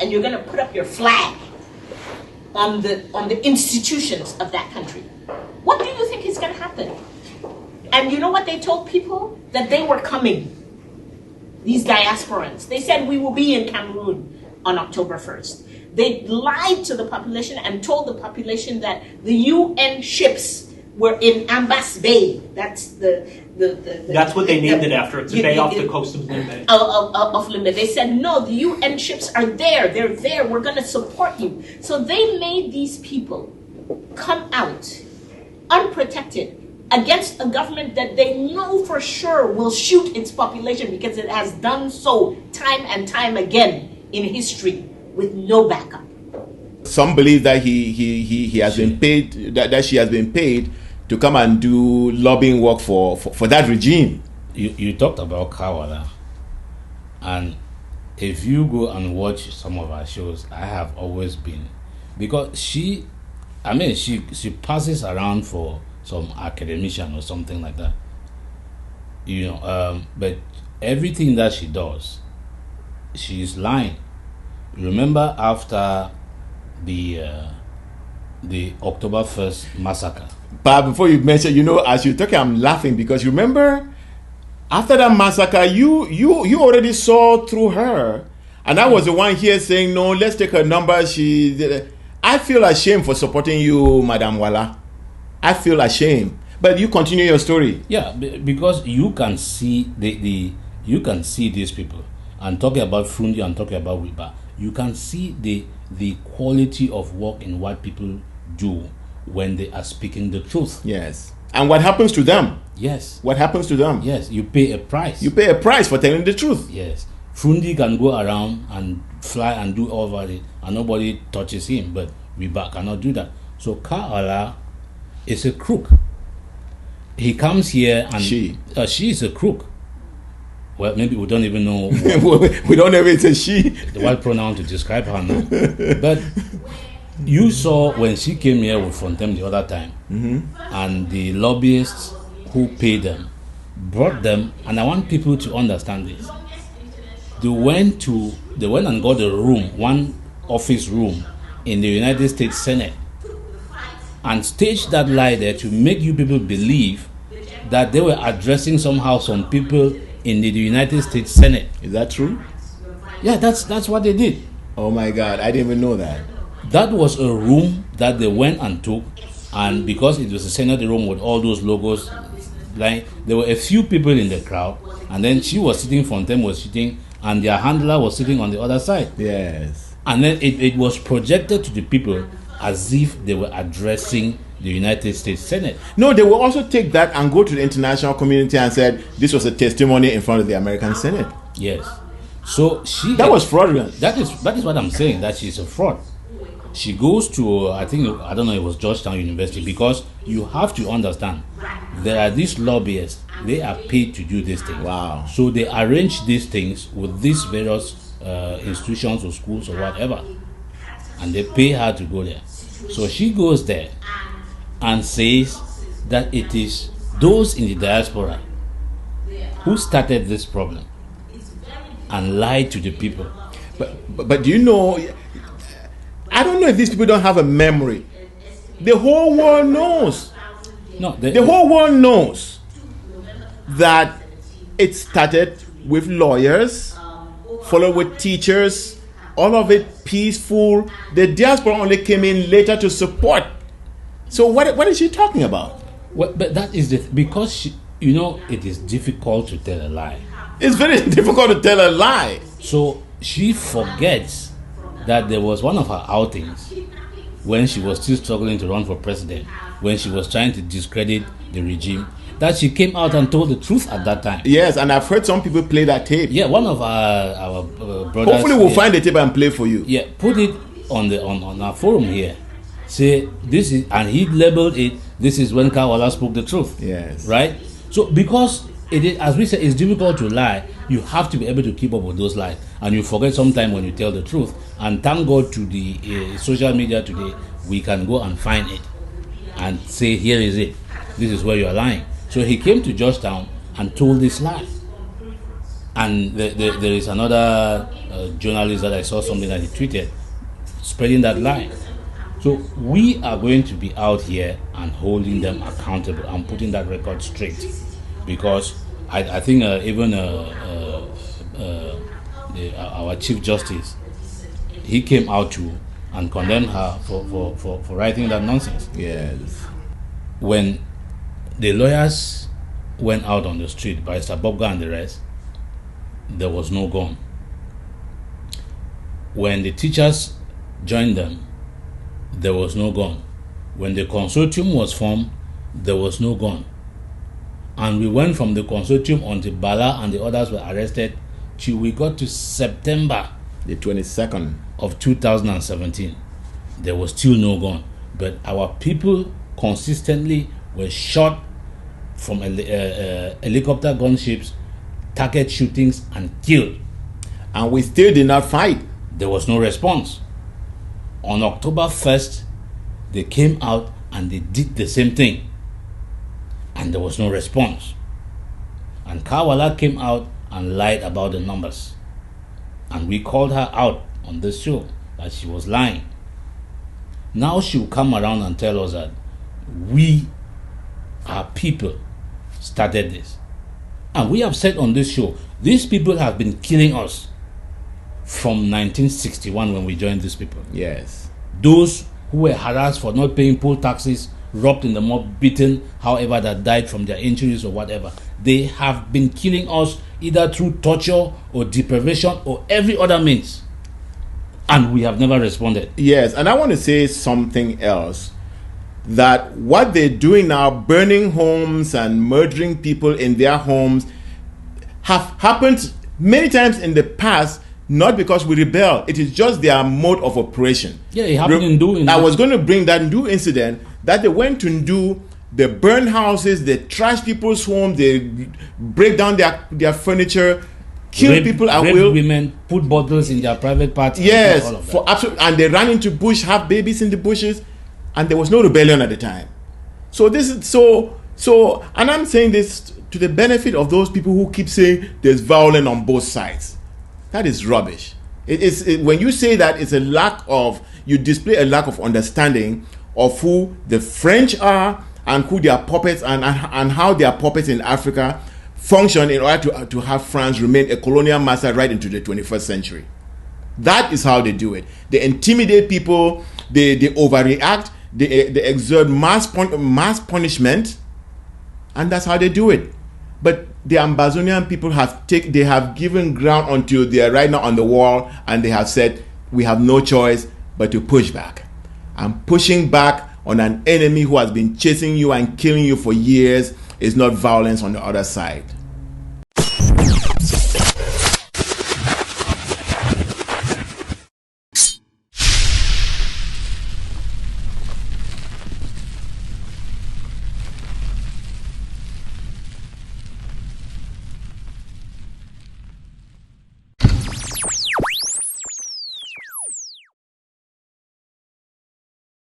And you're going to put up your flag on the institutions of that country. What do you think is going to happen? And you know what they told people? That they were coming. These diasporans. They said we will be in Cameroon on October 1st. They lied to the population and told the population that the UN ships were in Ambas Bay. That's that's what they named it after. It's a bay off the coast of Limbe. Of Limbe. They said, no, the UN ships are there. They're there. We're going to support you. So they made these people come out unprotected against a government that they know for sure will shoot its population because it has done so time and time again in history with no backup. Some believe that he has been paid, that she has been paid to come and do lobbying work for that regime. You talked about Kah Walla, and if you go and watch some of our shows, I have always been, because she passes around for some academician or something like that, but everything that she does, she's lying. Remember after the October 1st massacre. But before you mention, as you're talking, I'm laughing because you remember after that massacre, you already saw through her, and I was the one here saying, no, let's take her number. I feel ashamed for supporting you, Madam Walla. I feel ashamed. But you continue your story. Yeah, because you can see you can see these people, and talking about Frundi and talking about Wiba, you can see the quality of work in what people do when they are speaking the truth. Yes. And what happens to them? Yes. What happens to them? Yes, you pay a price. You pay a price for telling the truth. Yes. Frundi can go around and fly and do all of it, and nobody touches him, but Wiba cannot do that. So Kah Walla is a crook. He comes here and she is a crook. Well, maybe we don't even know. We don't know if it's a she. The right pronoun to describe her now. But you saw when she came here with Fontem the other time, and the lobbyists who paid them brought them, and I want people to understand this. They went and got a room, one office room in the United States Senate, and staged that lie there to make you people believe that they were addressing somehow some people in the United States Senate. Is that true? Yeah, that's what they did. Oh my God, I didn't even know that. That was a room that they went and took, and because it was a Senate room with all those logos, like there were a few people in the crowd, and then she was sitting, Fontem was sitting, and their handler was sitting on the other side. Yes. And then it was projected to the people as if they were addressing the United States Senate. No, they will also take that and go to the international community and said this was a testimony in front of the American Senate. Yes. So that was fraudulent. That is what I'm saying, that she's a fraud. She goes to, I don't know, it was Georgetown University, because you have to understand, there are these lobbyists, they are paid to do this thing. Wow. So they arrange these things with these various institutions or schools or whatever, and they pay her to go there. So she goes there and says that it is those in the diaspora who started this problem and lied to the people. But do you know, I don't know if these people don't have a memory. The whole world knows. No, the whole world knows that it started with lawyers, followed with teachers, all of it peaceful. The diaspora only came in later to support. So what is she talking about? Well, but that is because it is difficult to tell a lie. It's very difficult to tell a lie. So she forgets that there was one of her outings when she was still struggling to run for president, when she was trying to discredit the regime, that she came out and told the truth at that time. Yes, and I've heard some people play that tape. Yeah, one of our brothers. Hopefully we'll find the tape and play for you. Yeah, put it on our forum here. Say this is, and he labeled it, this is when Kah Walla spoke the truth. Yes. Right? So because it is, as we said, it's difficult to lie, you have to be able to keep up with those lies. And you forget sometime when you tell the truth. And thank God to the social media today, we can go and find it and say, here is it. This is where you are lying. So he came to Georgetown and told this lie. And there is another journalist that I saw something that he tweeted, spreading that lie. So we are going to be out here and holding them accountable and putting that record straight, because I think even our Chief Justice, he came out too and condemned her for writing that nonsense. Yes. When the lawyers went out on the street, Barrister Bobga and the rest, there was no gun. When the teachers joined them, there was no gun. When the consortium was formed, there was no gun. And we went from the consortium until Bala and the others were arrested till we got to September the 22nd of 2017. There was still no gun. But our people consistently were shot from helicopter gunships, target shootings, and killed. And we still did not fight. There was no response. On October 1st, they came out and they did the same thing. And there was no response. And Kah Walla came out and lied about the numbers. And we called her out on this show that she was lying. Now she'll come around and tell us that we, our people, started this. And we have said on this show, these people have been killing us from 1961 when we joined these people. Yes. Those who were harassed for not paying poll taxes, robbed in the mob, beaten, however, that died from their injuries or whatever. They have been killing us either through torture or deprivation or every other means. And we have never responded. Yes, and I want to say something else. That what they're doing now, burning homes and murdering people in their homes, have happened many times in the past, not because we rebel. It is just their mode of operation. Yeah, it happened in Ndu. I was going to bring that Ndu incident, that they went to Ndu, they burn houses, they trash people's homes, they break down their furniture, kill people at will. Women, put bottles in their private parties. Yes, all of that. And they ran into bush, have babies in the bushes, and there was no rebellion at the time. So this is so, and I'm saying this to the benefit of those people who keep saying there's violence on both sides. That is rubbish. When you say that, it's you display a lack of understanding of who the French are and who their puppets and how their puppets in Africa function in order to have France remain a colonial master right into the 21st century. That is how they do it. They intimidate people, they overreact, they exert mass punishment, and that's how they do it. But the Ambazonian people have given ground until they are right now on the wall, and they have said, we have no choice but to push back. And pushing back on an enemy who has been chasing you and killing you for years is not violence on the other side.